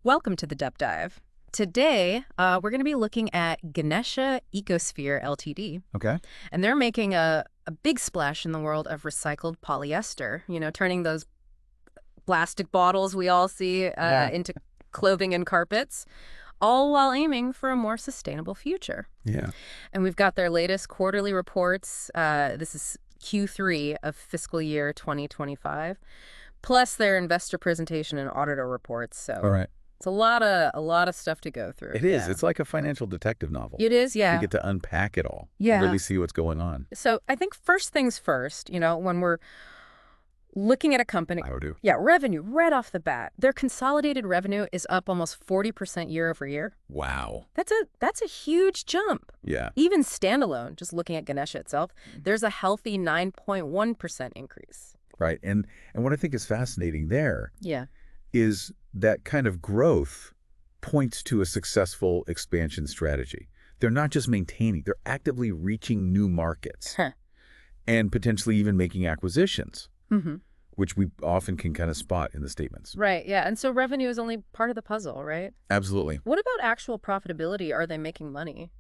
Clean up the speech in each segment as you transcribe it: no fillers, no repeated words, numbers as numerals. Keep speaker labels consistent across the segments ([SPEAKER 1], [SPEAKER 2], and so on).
[SPEAKER 1] Welcome to the Deep Dive. Today, we're going to be looking at Ganesha Ecosphere Ltd,
[SPEAKER 2] Okay.
[SPEAKER 1] and they're making a big splash in the world of recycled polyester, turning those plastic bottles we all see into clothing and carpets, all while aiming for a more sustainable future.
[SPEAKER 2] Yeah.
[SPEAKER 1] And we've got their latest quarterly reports. This is Q3 of fiscal year 2025, plus their investor presentation and auditor reports. So
[SPEAKER 2] All right.
[SPEAKER 1] it's a lot of stuff to go through.
[SPEAKER 2] It is.
[SPEAKER 1] Yeah.
[SPEAKER 2] It's like a financial detective novel.
[SPEAKER 1] It is,
[SPEAKER 2] You
[SPEAKER 1] yeah.
[SPEAKER 2] get to unpack it all.
[SPEAKER 1] Yeah.
[SPEAKER 2] Really see what's going on.
[SPEAKER 1] So I think first things first, when we're looking at a company,
[SPEAKER 2] I would do.
[SPEAKER 1] yeah, revenue right off the bat, their consolidated revenue is up almost 40% year over year.
[SPEAKER 2] Wow.
[SPEAKER 1] That's a huge jump.
[SPEAKER 2] Yeah.
[SPEAKER 1] Even standalone, just looking at Ganesha itself, there's a healthy 9.1% increase.
[SPEAKER 2] Right. And what I think is fascinating there
[SPEAKER 1] Yeah.
[SPEAKER 2] is that kind of growth points to a successful expansion strategy. They're not just maintaining, they're actively reaching new markets
[SPEAKER 1] Huh.
[SPEAKER 2] and potentially even making acquisitions,
[SPEAKER 1] Mm-hmm.
[SPEAKER 2] which we often can kind of spot in the statements.
[SPEAKER 1] Right, yeah. And so revenue is only part of the puzzle, right?
[SPEAKER 2] Absolutely.
[SPEAKER 1] What about actual profitability? Are they making money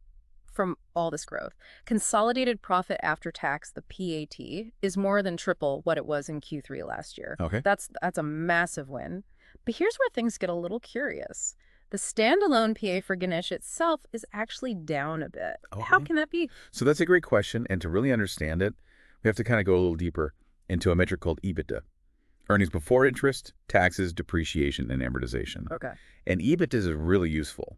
[SPEAKER 1] from all this growth? Consolidated profit after tax, the PAT, is more than triple what it was in Q3 last year.
[SPEAKER 2] Okay.
[SPEAKER 1] That's a massive win. But here's where things get a little curious. The standalone PA for Ganesh itself is actually down a bit.
[SPEAKER 2] Okay.
[SPEAKER 1] How can that be?
[SPEAKER 2] So that's a great question. And to really understand it, we have to kind of go a little deeper into a metric called EBITDA. Earnings before interest, taxes, depreciation, and amortization.
[SPEAKER 1] Okay.
[SPEAKER 2] And EBITDA is really useful,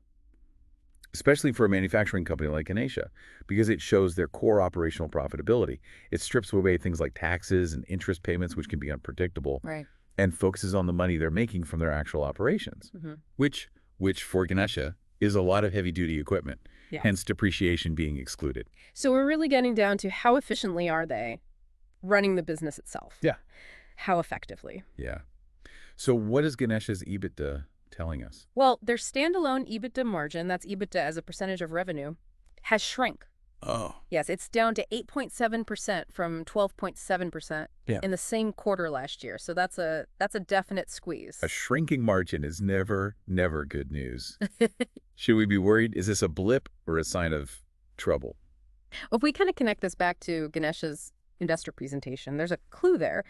[SPEAKER 2] especially for a manufacturing company like Ganesha, because it shows their core operational profitability. It strips away things like taxes and interest payments, which can be unpredictable,
[SPEAKER 1] Right.
[SPEAKER 2] and focuses on the money they're making from their actual operations,
[SPEAKER 1] Mm-hmm.
[SPEAKER 2] which for Ganesha is a lot of heavy-duty equipment,
[SPEAKER 1] Yeah.
[SPEAKER 2] hence depreciation being excluded.
[SPEAKER 1] So we're really getting down to how efficiently are they running the business itself?
[SPEAKER 2] Yeah.
[SPEAKER 1] How effectively?
[SPEAKER 2] Yeah. So what is Ganesha's EBITDA telling us?
[SPEAKER 1] Well, their standalone EBITDA margin, that's EBITDA as a percentage of revenue, has shrunk.
[SPEAKER 2] Oh.
[SPEAKER 1] Yes, it's down to 8.7% from 12.7%
[SPEAKER 2] Yeah.
[SPEAKER 1] in the same quarter last year. So that's a definite squeeze.
[SPEAKER 2] A shrinking margin is never good news. Should we be worried? Is this a blip or a sign of trouble?
[SPEAKER 1] If we kind of connect this back to Ganesha's investor presentation, there's a clue there.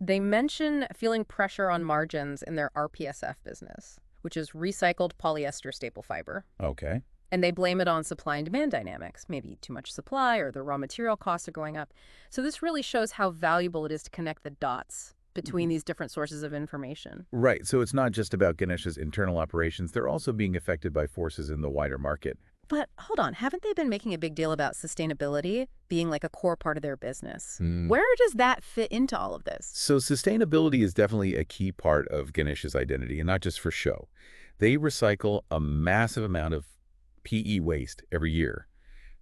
[SPEAKER 1] They mention feeling pressure on margins in their RPSF business, which is recycled polyester staple fiber.
[SPEAKER 2] Okay.
[SPEAKER 1] And they blame it on supply and demand dynamics, maybe too much supply or the raw material costs are going up. So this really shows how valuable it is to connect the dots between these different sources of information.
[SPEAKER 2] Right. So it's not just about Ganesha's internal operations. They're also being affected by forces in the wider market.
[SPEAKER 1] But hold on, haven't they been making a big deal about sustainability being like a core part of their business?
[SPEAKER 2] Mm.
[SPEAKER 1] Where does that fit into all of this?
[SPEAKER 2] So sustainability is definitely a key part of Ganesha's identity, and not just for show. They recycle a massive amount of PE waste every year.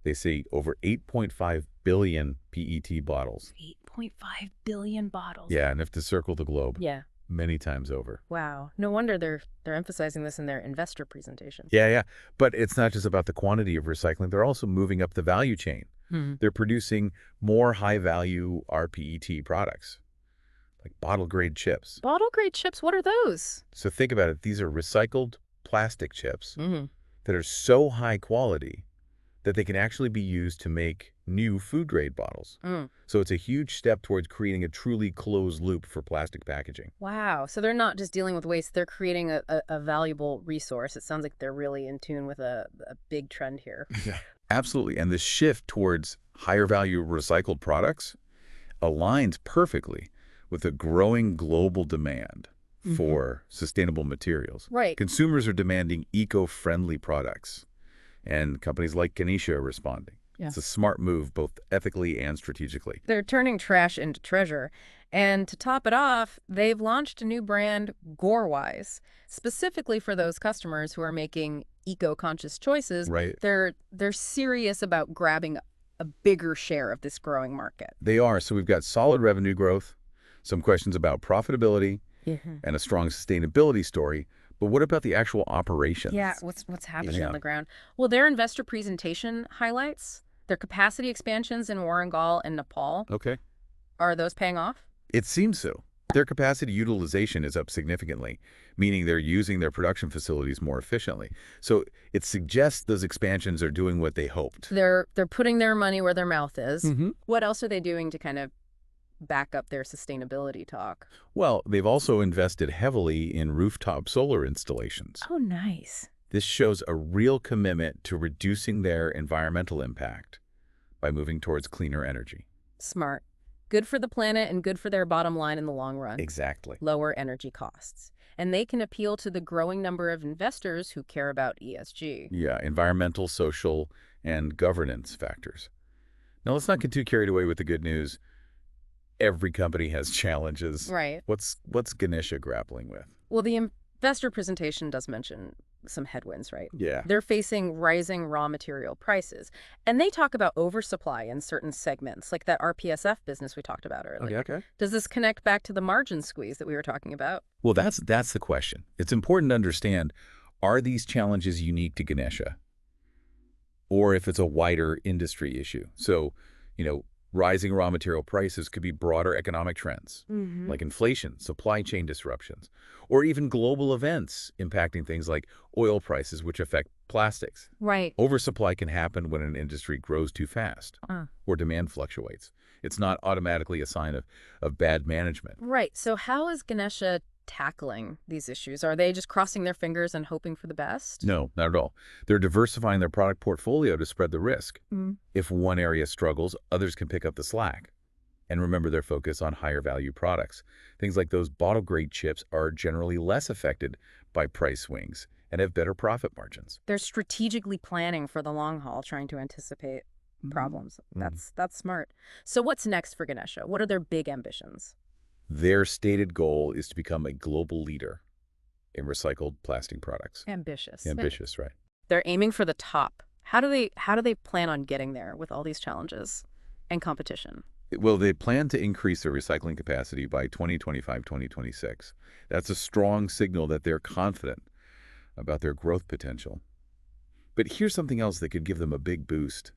[SPEAKER 2] They say over 8.5 billion PET bottles.
[SPEAKER 1] 8.5 billion bottles.
[SPEAKER 2] Yeah, enough to circle the globe
[SPEAKER 1] Yeah.
[SPEAKER 2] many times over.
[SPEAKER 1] Wow. No wonder they're emphasizing this in their investor presentation.
[SPEAKER 2] Yeah. But it's not just about the quantity of recycling. They're also moving up the value chain. They're producing more high-value rPET products, like bottle-grade chips.
[SPEAKER 1] Bottle-grade chips, what are those?
[SPEAKER 2] So think about it. These are recycled plastic chips
[SPEAKER 1] Mm-hmm.
[SPEAKER 2] that are so high quality that they can actually be used to make new food-grade bottles.
[SPEAKER 1] Mm.
[SPEAKER 2] So it's a huge step towards creating a truly closed loop for plastic packaging.
[SPEAKER 1] Wow. So they're not just dealing with waste, they're creating a valuable resource. It sounds like they're really in tune with a big trend here.
[SPEAKER 2] Yeah. Absolutely. And the shift towards higher value recycled products aligns perfectly with a growing global demand for sustainable materials.
[SPEAKER 1] Right.
[SPEAKER 2] Consumers are demanding eco-friendly products, and companies like Ganesha are responding.
[SPEAKER 1] Yeah.
[SPEAKER 2] It's a smart move, both ethically and strategically.
[SPEAKER 1] They're turning trash into treasure. And to top it off, they've launched a new brand, Gorewise, specifically for those customers who are making eco-conscious choices.
[SPEAKER 2] Right.
[SPEAKER 1] They're serious about grabbing a bigger share of this growing market.
[SPEAKER 2] They are. So we've got solid revenue growth, some questions about profitability, and a strong sustainability story. But what about the actual operations?
[SPEAKER 1] Yeah, what's happening on the ground? Well, their investor presentation highlights their capacity expansions in Warangal and Nepal.
[SPEAKER 2] Okay.
[SPEAKER 1] Are those paying off?
[SPEAKER 2] It seems so. Their capacity utilization is up significantly, meaning they're using their production facilities more efficiently. So it suggests those expansions are doing what they hoped.
[SPEAKER 1] They're putting their money where their mouth is.
[SPEAKER 2] Mm-hmm.
[SPEAKER 1] What else are they doing to kind of back up their sustainability talk?
[SPEAKER 2] Well, they've also invested heavily in rooftop solar installations.
[SPEAKER 1] Oh, nice.
[SPEAKER 2] This shows a real commitment to reducing their environmental impact by moving towards cleaner energy.
[SPEAKER 1] Smart. Good for the planet and good for their bottom line in the long run.
[SPEAKER 2] Exactly.
[SPEAKER 1] Lower energy costs. And they can appeal to the growing number of investors who care about ESG.
[SPEAKER 2] Yeah, environmental, social, and governance factors. Now, let's not get too carried away with the good news. Every company has challenges.
[SPEAKER 1] Right.
[SPEAKER 2] What's Ganesha grappling with?
[SPEAKER 1] Well, the investor presentation does mention some headwinds, right?
[SPEAKER 2] Yeah.
[SPEAKER 1] They're facing rising raw material prices. And they talk about oversupply in certain segments, like that RPSF business we talked about earlier.
[SPEAKER 2] Okay.
[SPEAKER 1] Does this connect back to the margin squeeze that we were talking about?
[SPEAKER 2] Well, that's the question. It's important to understand, are these challenges unique to Ganesha? Or if it's a wider industry issue? So, rising raw material prices could be broader economic trends, like inflation, supply chain disruptions, or even global events impacting things like oil prices, which affect plastics.
[SPEAKER 1] Right.
[SPEAKER 2] Oversupply can happen when an industry grows too fast or demand fluctuates. It's not automatically a sign of bad management.
[SPEAKER 1] Right. So how is Ganesha tackling these issues? Are they just crossing their fingers and hoping for the best?
[SPEAKER 2] No, not at all. They're diversifying their product portfolio to spread the risk. If one area struggles, others can pick up the slack. And remember their focus on higher value products. Things like those bottle-grade chips are generally less affected by price swings and have better profit margins.
[SPEAKER 1] They're strategically planning for the long haul, trying to anticipate problems. That's smart. So what's next for Ganesha? What are their big ambitions?
[SPEAKER 2] Their stated goal is to become a global leader in recycled plastic products.
[SPEAKER 1] Ambitious.
[SPEAKER 2] Ambitious, right?
[SPEAKER 1] They're aiming for the top. How do they plan on getting there with all these challenges and competition?
[SPEAKER 2] Well, they plan to increase their recycling capacity by 2025, 2026. That's a strong signal that they're confident about their growth potential. But here's something else that could give them a big boost.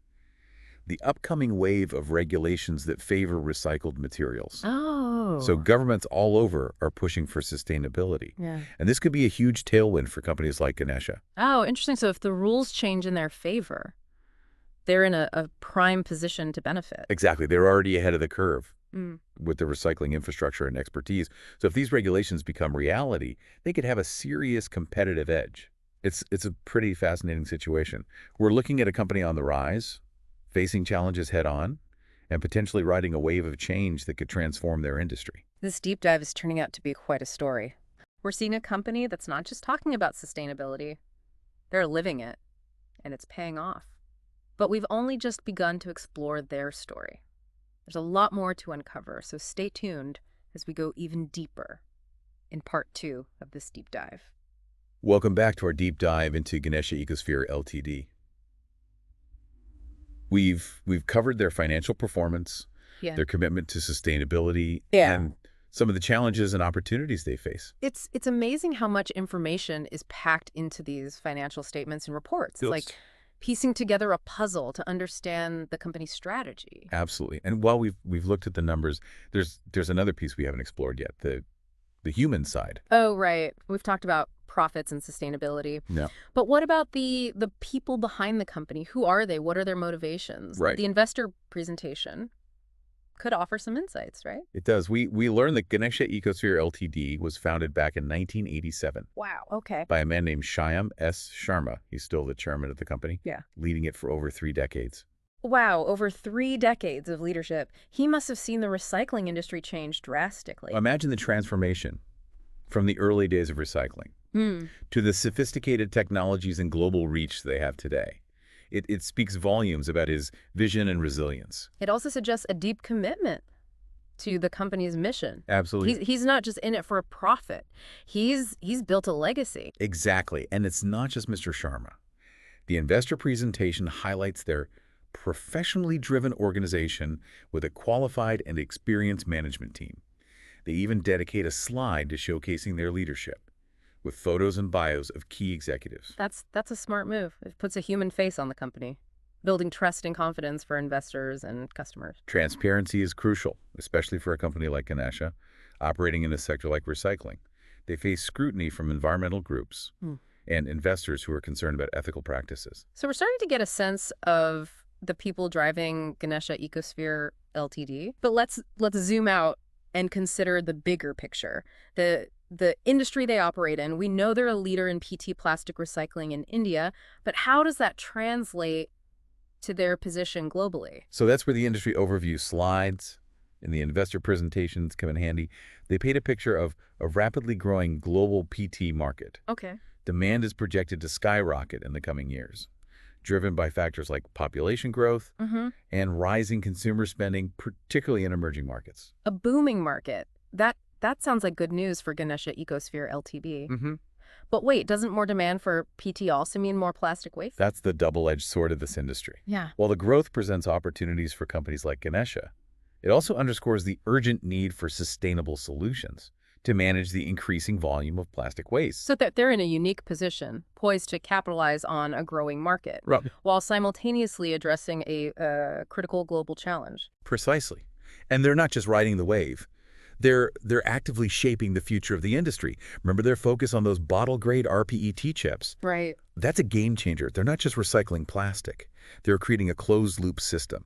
[SPEAKER 2] The upcoming wave of regulations that favor recycled materials.
[SPEAKER 1] Oh.
[SPEAKER 2] So governments all over are pushing for sustainability.
[SPEAKER 1] Yeah.
[SPEAKER 2] And this could be a huge tailwind for companies like Ganesha.
[SPEAKER 1] Oh, interesting. So if the rules change in their favor, they're in a prime position to benefit.
[SPEAKER 2] Exactly. They're already ahead of the curve with the recycling infrastructure and expertise. So if these regulations become reality, they could have a serious competitive edge. It's a pretty fascinating situation. We're looking at a company on the rise, facing challenges head-on, and potentially riding a wave of change that could transform their industry.
[SPEAKER 1] This deep dive is turning out to be quite a story. We're seeing a company that's not just talking about sustainability. They're living it, and it's paying off. But we've only just begun to explore their story. There's a lot more to uncover, so stay tuned as we go even deeper in part 2 of this deep dive.
[SPEAKER 2] Welcome back to our deep dive into Ganesha Ecosphere Ltd. We've covered their financial performance, their commitment to sustainability, and some of the challenges and opportunities they face.
[SPEAKER 1] It's amazing how much information is packed into these financial statements and reports. It's like piecing together a puzzle to understand the company's strategy.
[SPEAKER 2] Absolutely. And while we've looked at the numbers, there's another piece we haven't explored yet, the human side.
[SPEAKER 1] Oh, right. We've talked about profits and sustainability.
[SPEAKER 2] Yeah.
[SPEAKER 1] But what about the people behind the company? Who are they? What are their motivations?
[SPEAKER 2] Right.
[SPEAKER 1] The investor presentation could offer some insights, right?
[SPEAKER 2] It does. We learned that Ganesha Ecosphere Ltd. was founded back in 1987.
[SPEAKER 1] Wow. Okay.
[SPEAKER 2] By a man named Shyam S. Sharma. He's still the chairman of the company.
[SPEAKER 1] Yeah.
[SPEAKER 2] Leading it for over 3 decades.
[SPEAKER 1] Wow, over 3 decades of leadership. He must have seen the recycling industry change drastically.
[SPEAKER 2] Imagine the transformation from the early days of recycling to the sophisticated technologies and global reach they have today. It speaks volumes about his vision and resilience.
[SPEAKER 1] It also suggests a deep commitment to the company's mission.
[SPEAKER 2] Absolutely.
[SPEAKER 1] He's not just in it for a profit. He's built a legacy.
[SPEAKER 2] Exactly. And it's not just Mr. Sharma. The investor presentation highlights their professionally driven organization with a qualified and experienced management team. They even dedicate a slide to showcasing their leadership, with photos and bios of key executives.
[SPEAKER 1] That's a smart move. It puts a human face on the company, building trust and confidence for investors and customers.
[SPEAKER 2] Transparency is crucial, especially for a company like Ganesha. operating in a sector like recycling. They face scrutiny from environmental groups
[SPEAKER 1] Hmm.
[SPEAKER 2] and investors who are concerned about ethical practices.
[SPEAKER 1] So we're starting to get a sense of the people driving Ganesha Ecosphere Ltd. But let's zoom out and consider the bigger picture. The industry they operate in. We know they're a leader in PT plastic recycling in India, but how does that translate to their position globally?
[SPEAKER 2] So that's where the industry overview slides and the investor presentations come in handy. They paint a picture of a rapidly growing global PT market.
[SPEAKER 1] Okay.
[SPEAKER 2] Demand is projected to skyrocket in the coming years, driven by factors like population growth and rising consumer spending, particularly in emerging markets.
[SPEAKER 1] A booming market. That sounds like good news for Ganesha Ecosphere Ltd. But wait, doesn't more demand for PT also mean more plastic waste?
[SPEAKER 2] That's the double-edged sword of this industry.
[SPEAKER 1] Yeah.
[SPEAKER 2] While the growth presents opportunities for companies like Ganesha, it also underscores the urgent need for sustainable solutions to manage the increasing volume of plastic waste.
[SPEAKER 1] So that they're in a unique position, poised to capitalize on a growing market,
[SPEAKER 2] Right.
[SPEAKER 1] while simultaneously addressing a critical global challenge.
[SPEAKER 2] Precisely. And they're not just riding the wave. They're actively shaping the future of the industry. Remember their focus on those bottle-grade rPET chips?
[SPEAKER 1] Right.
[SPEAKER 2] That's a game changer. They're not just recycling plastic. They're creating a closed-loop system,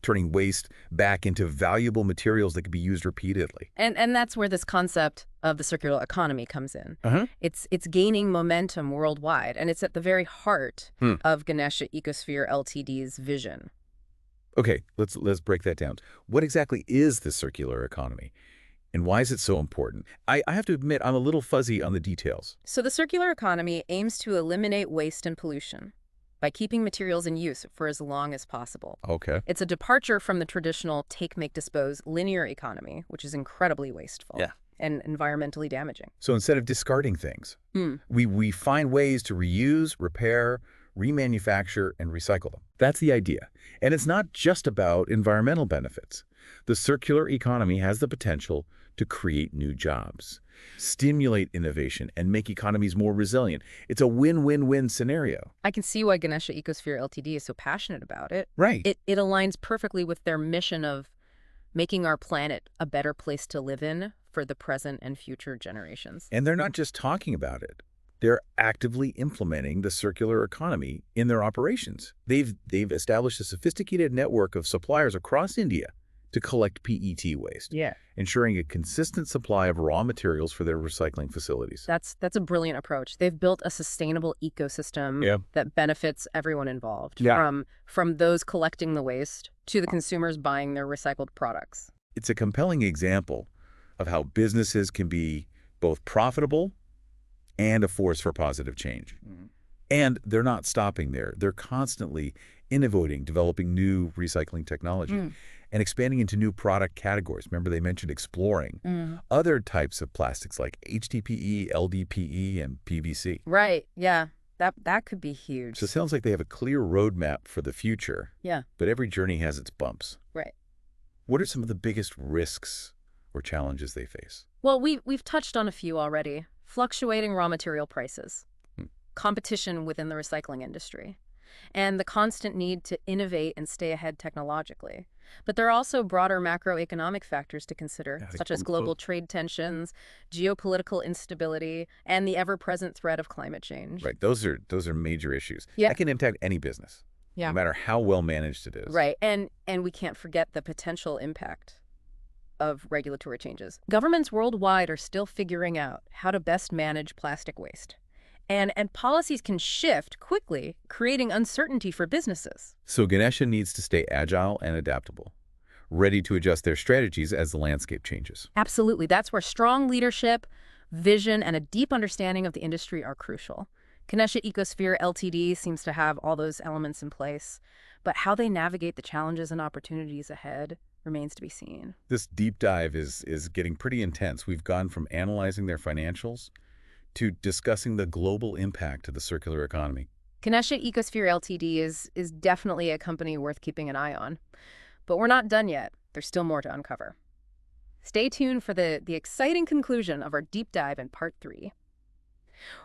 [SPEAKER 2] turning waste back into valuable materials that can be used repeatedly.
[SPEAKER 1] And that's where this concept of the circular economy comes in. It's gaining momentum worldwide, and it's at the very heart of Ganesha Ecosphere Ltd's vision.
[SPEAKER 2] Okay, let's break that down. What exactly is the circular economy? And why is it so important? I have to admit, I'm a little fuzzy on the details.
[SPEAKER 1] So the circular economy aims to eliminate waste and pollution by keeping materials in use for as long as possible.
[SPEAKER 2] Okay.
[SPEAKER 1] It's a departure from the traditional take, make, dispose linear economy, which is incredibly wasteful and environmentally damaging.
[SPEAKER 2] So instead of discarding things, we find ways to reuse, repair, remanufacture, and recycle them. That's the idea. And it's not just about environmental benefits. The circular economy has the potential to create new jobs, stimulate innovation, and make economies more resilient. It's a win-win-win scenario.
[SPEAKER 1] I can see why Ganesha Ecosphere Ltd is so passionate about it.
[SPEAKER 2] Right.
[SPEAKER 1] It aligns perfectly with their mission of making our planet a better place to live in for the present and future generations.
[SPEAKER 2] And they're not just talking about it. They're actively implementing the circular economy in their operations. They've established a sophisticated network of suppliers across India to collect PET waste, ensuring a consistent supply of raw materials for their recycling facilities.
[SPEAKER 1] That's a brilliant approach. They've built a sustainable ecosystem that benefits everyone involved, from those collecting the waste to the consumers buying their recycled products.
[SPEAKER 2] It's a compelling example of how businesses can be both profitable and a force for positive change. And they're not stopping there. They're constantly innovating, developing new recycling technology, and expanding into new product categories. Remember, they mentioned exploring other types of plastics like HDPE, LDPE, and PVC.
[SPEAKER 1] Right, yeah. That could be huge.
[SPEAKER 2] So it sounds like they have a clear roadmap for the future.
[SPEAKER 1] Yeah.
[SPEAKER 2] But every journey has its bumps.
[SPEAKER 1] Right.
[SPEAKER 2] What are some of the biggest risks or challenges they face?
[SPEAKER 1] Well, we've touched on a few already. Fluctuating raw material prices, competition within the recycling industry, and the constant need to innovate and stay ahead technologically. But there are also broader macroeconomic factors to consider, such as global trade tensions, geopolitical instability, and the ever-present threat of climate change.
[SPEAKER 2] Right. Those are major issues.
[SPEAKER 1] Yeah.
[SPEAKER 2] That can impact any business, no matter how well managed it is.
[SPEAKER 1] Right. And we can't forget the potential impact of regulatory changes. Governments worldwide are still figuring out how to best manage plastic waste. And policies can shift quickly, creating uncertainty for businesses.
[SPEAKER 2] So Ganesha needs to stay agile and adaptable, ready to adjust their strategies as the landscape changes.
[SPEAKER 1] Absolutely. That's where strong leadership, vision, and a deep understanding of the industry are crucial. Ganesha Ecosphere Ltd seems to have all those elements in place, but how they navigate the challenges and opportunities ahead remains to be seen.
[SPEAKER 2] This deep dive is getting pretty intense. We've gone from analyzing their financials to discussing the global impact of the circular economy.
[SPEAKER 1] Ganesha Ecosphere Ltd is definitely a company worth keeping an eye on. But we're not done yet. There's still more to uncover. Stay tuned for the exciting conclusion of our deep dive in Part 3.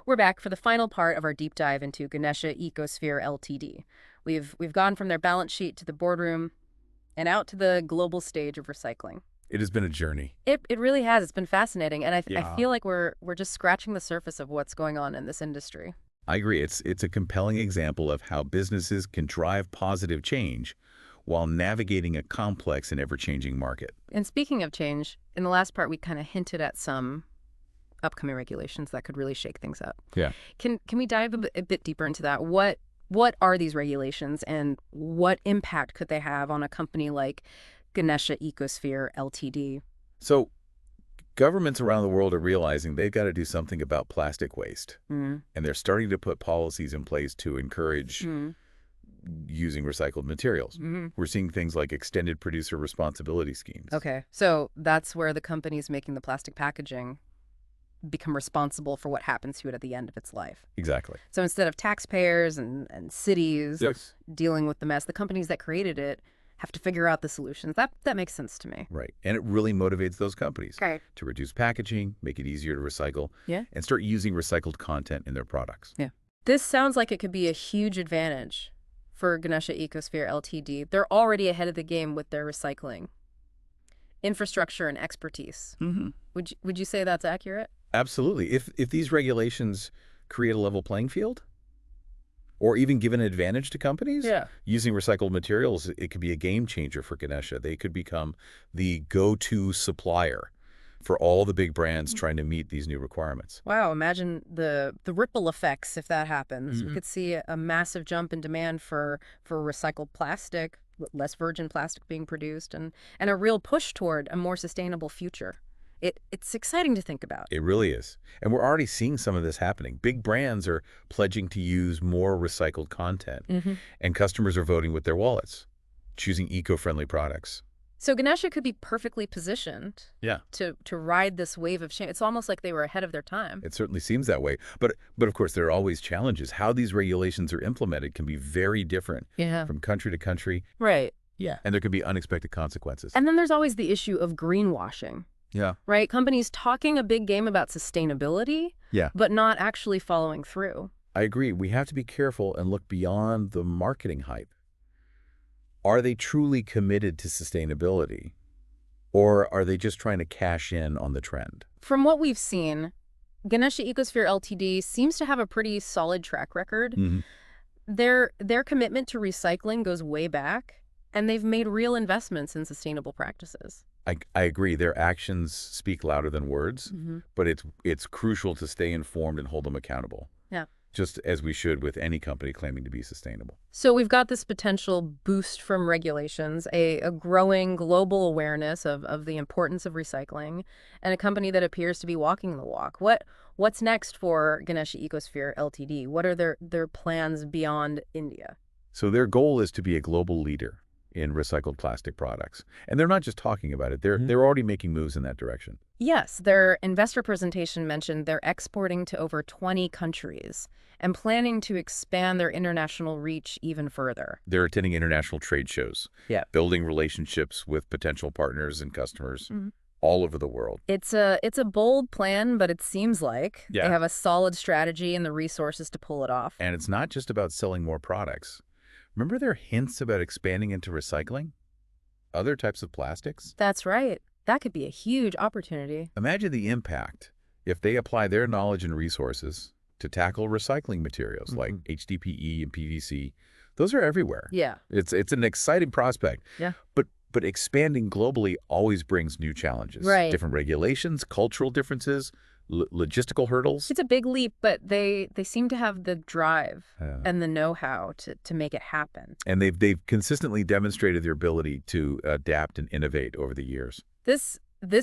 [SPEAKER 1] We're back for the final part of our deep dive into Ganesha Ecosphere Ltd. We've gone from their balance sheet to the boardroom and out to the global stage of recycling.
[SPEAKER 2] It has been a journey.
[SPEAKER 1] It really has. It's been fascinating, and I
[SPEAKER 2] Yeah.
[SPEAKER 1] feel like we're just scratching the surface of what's going on in this industry.
[SPEAKER 2] I agree. It's a compelling example of how businesses can drive positive change while navigating a complex and ever-changing market.
[SPEAKER 1] And speaking of change, in the last part, we kind of hinted at some upcoming regulations that could really shake things up.
[SPEAKER 2] Yeah.
[SPEAKER 1] Can we dive a bit deeper into that? What are these regulations, and what impact could they have on a company like Ganesha Ecosphere Ltd?
[SPEAKER 2] So governments around the world are realizing they've got to do something about plastic waste,
[SPEAKER 1] Mm.
[SPEAKER 2] and they're starting to put policies in place to encourage
[SPEAKER 1] Mm.
[SPEAKER 2] using recycled materials.
[SPEAKER 1] Mm-hmm.
[SPEAKER 2] We're seeing things like extended producer responsibility schemes.
[SPEAKER 1] Okay, so that's where the companies making the plastic packaging become responsible for what happens to it at the end of its life.
[SPEAKER 2] Exactly.
[SPEAKER 1] So instead of taxpayers and cities
[SPEAKER 2] Yes.
[SPEAKER 1] dealing with the mess, the companies that created it have to figure out the solutions. That makes sense to me.
[SPEAKER 2] Right. And it really motivates those companies
[SPEAKER 1] Okay.
[SPEAKER 2] to reduce packaging, make it easier to recycle,
[SPEAKER 1] Yeah.
[SPEAKER 2] and start using recycled content in their products.
[SPEAKER 1] Yeah. This sounds like it could be a huge advantage for Ganesha Ecosphere Ltd. They're already ahead of the game with their recycling infrastructure and expertise.
[SPEAKER 2] Mm-hmm.
[SPEAKER 1] Would you say that's accurate?
[SPEAKER 2] Absolutely. If these regulations create a level playing field, or even give an advantage to companies,
[SPEAKER 1] Yeah.
[SPEAKER 2] using recycled materials, it could be a game changer for Ganesha. They could become the go-to supplier for all the big brands trying to meet these new requirements.
[SPEAKER 1] Wow, imagine the ripple effects if that happens. We
[SPEAKER 2] Mhm.
[SPEAKER 1] could see a massive jump in demand for recycled plastic, less virgin plastic being produced, and a real push toward a more sustainable future. It's exciting to think about.
[SPEAKER 2] It really is. And we're already seeing some of this happening. Big brands are pledging to use more recycled content,
[SPEAKER 1] Mm-hmm.
[SPEAKER 2] and customers are voting with their wallets, choosing eco-friendly products.
[SPEAKER 1] So Ganesha could be perfectly positioned
[SPEAKER 2] Yeah.
[SPEAKER 1] to ride this wave of change. It's almost like they were ahead of their time.
[SPEAKER 2] It certainly seems that way. But of course, there are always challenges. How these regulations are implemented can be very different
[SPEAKER 1] Yeah.
[SPEAKER 2] from country to country.
[SPEAKER 1] Right.
[SPEAKER 2] Yeah. And there can be unexpected consequences.
[SPEAKER 1] And then there's always the issue of greenwashing,
[SPEAKER 2] Yeah.
[SPEAKER 1] right? Companies talking a big game about sustainability,
[SPEAKER 2] Yeah.
[SPEAKER 1] but not actually following through.
[SPEAKER 2] I agree. We have to be careful and look beyond the marketing hype. Are they truly committed to sustainability, or are they just trying to cash in on the trend?
[SPEAKER 1] From what we've seen, Ganesha Ecosphere Ltd. seems to have a pretty solid track record.
[SPEAKER 2] Mhm.
[SPEAKER 1] Their commitment to recycling goes way back, and they've made real investments in sustainable practices.
[SPEAKER 2] I agree. Their actions speak louder than words,
[SPEAKER 1] Mm-hmm.
[SPEAKER 2] but it's crucial to stay informed and hold them accountable,
[SPEAKER 1] Yeah.
[SPEAKER 2] just as we should with any company claiming to be sustainable.
[SPEAKER 1] So we've got this potential boost from regulations, a growing global awareness of the importance of recycling, and a company that appears to be walking the walk. What's next for Ganesha Ecosphere Ltd.? What are their plans beyond India?
[SPEAKER 2] So their goal is to be a global leader in recycled plastic products. And they're not just talking about it. They're already making moves in that direction.
[SPEAKER 1] Yes, their investor presentation mentioned they're exporting to over 20 countries and planning to expand their international reach even further.
[SPEAKER 2] They're attending international trade shows,
[SPEAKER 1] Yeah.
[SPEAKER 2] building relationships with potential partners and customers
[SPEAKER 1] Mhm.
[SPEAKER 2] all over the world.
[SPEAKER 1] It's a bold plan, but it seems like
[SPEAKER 2] Yeah.
[SPEAKER 1] they have a solid strategy and the resources to pull it off.
[SPEAKER 2] And it's not just about selling more products. Remember their hints about expanding into recycling? Other types of plastics?
[SPEAKER 1] That's right. That could be a huge opportunity.
[SPEAKER 2] Imagine the impact if they apply their knowledge and resources to tackle recycling materials like HDPE and PVC. Those are everywhere.
[SPEAKER 1] Yeah.
[SPEAKER 2] It's an exciting prospect.
[SPEAKER 1] Yeah.
[SPEAKER 2] But expanding globally always brings new challenges.
[SPEAKER 1] Right.
[SPEAKER 2] Different regulations, cultural differences, logistical hurdles.
[SPEAKER 1] It's a big leap, but they seem to have the drive
[SPEAKER 2] Yeah.
[SPEAKER 1] and the know-how to make it happen.
[SPEAKER 2] And they've consistently demonstrated their ability to adapt and innovate over the years.
[SPEAKER 1] This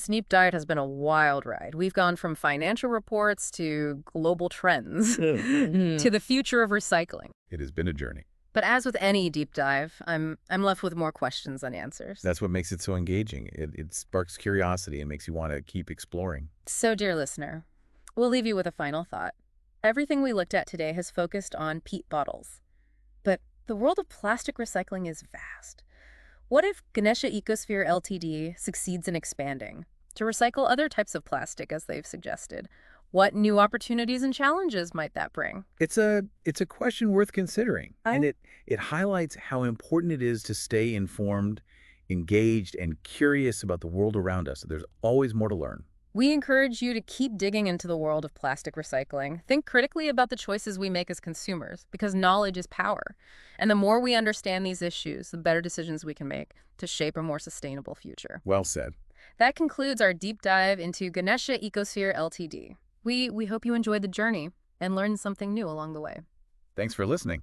[SPEAKER 1] deep dive has been a wild ride. We've gone from financial reports to global trends to the future of recycling.
[SPEAKER 2] It has been a journey.
[SPEAKER 1] But as with any deep dive, I'm left with more questions than answers.
[SPEAKER 2] That's what makes it so engaging. It sparks curiosity and makes you want to keep exploring.
[SPEAKER 1] So, dear listener, we'll leave you with a final thought. Everything we looked at today has focused on PET bottles. But the world of plastic recycling is vast. What if Ganesha Ecosphere Ltd. succeeds in expanding to recycle other types of plastic, as they've suggested? What new opportunities and challenges might that bring?
[SPEAKER 2] It's a question worth considering, and it highlights how important it is to stay informed, engaged and curious about the world around us. There's always more to learn.
[SPEAKER 1] We encourage you to keep digging into the world of plastic recycling. Think critically about the choices we make as consumers, because knowledge is power. And the more we understand these issues, the better decisions we can make to shape a more sustainable future.
[SPEAKER 2] Well said.
[SPEAKER 1] That concludes our deep dive into Ganesha Ecosphere Ltd. We hope you enjoyed the journey and learned something new along the way.
[SPEAKER 2] Thanks for listening.